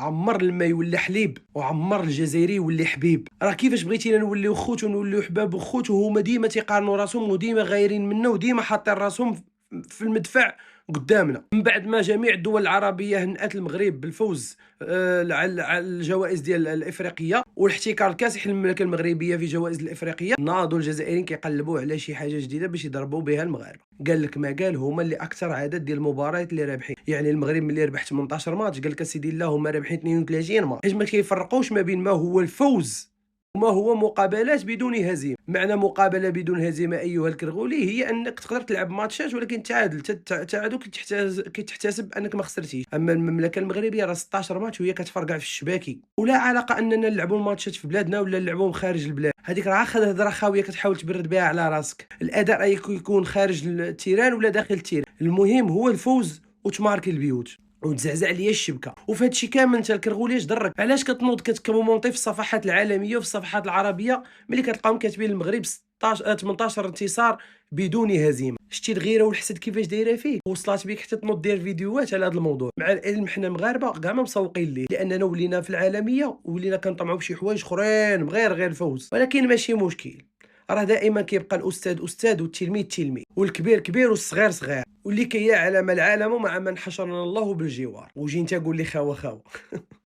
عمر الماء يولي حليب، وعمر الجزائري يولي حبيب. راه كيفاش بغيتينا نوليو خوت ونوليو حباب وخوت وهما ديما تيقارنوا راسهم وديما غايرين منا وديما حاطين راسهم في المدفع قدامنا. من بعد ما جميع الدول العربيه هنأت المغرب بالفوز على الجوائز ديال الافريقيه والاحتكار كاسح المملكه المغربيه في جوائز الافريقيه، ناضوا الجزائريين كيقلبوا على شي حاجه جديده باش يضربوا بها المغاربه. قال لك ما قال هما اللي اكثر عدد ديال المباريات اللي رابحين، يعني المغرب ملي ربح 18 ماتش قال لك سيدي الله هما رابحين 32 ماتش. حيت ما كيفرقوش ما بين ما هو الفوز وما هو مقابلات بدون هزيمه. معنى مقابله بدون هزيمه ايها الكرغولي هي انك تقدر تلعب ماتشات ولكن تعادل. التعادل كيتحتسب انك ما خسرتيش. اما المملكه المغربيه راه 16 ماتش وهي كتفرقع في الشباكي، ولا علاقه اننا نلعبوا الماتشات في بلادنا ولا نلعبوهم خارج البلاد. هذيك راه خا هضره خاويه كتحاول تبرد بها على راسك. الاداء راه يكون خارج التيران ولا داخل التيران، المهم هو الفوز وتماركي البيوت وتزعزع ليا الشبكه. وفي هادشي كامل انت الكرغولي اش ضرك؟ علاش كتنوض كتكومونطي في الصفحات العالميه وفي الصفحات العربيه ملي كتلقاهم كاتبين المغرب 16 18 انتصار بدون هزيمه؟ شتي الغيره والحسد كيفاش دايره فيه؟ وصلات بك حتى تنوض دير فيديوهات على هذا الموضوع. مع العلم حنا مغاربه كاع ما مسوقين ليه، لاننا ولينا في العالميه ولينا كنطمعوا بشي حوايج اخرين غير الفوز. ولكن ماشي مشكل، راه دائما كيبقى الاستاذ استاذ والتلميذ تلميذ والكبير كبير والصغير صغير، واللي كيعلم العالم مع من حشرنا الله بالجوار. وجي انت قول لي خاوه خاوه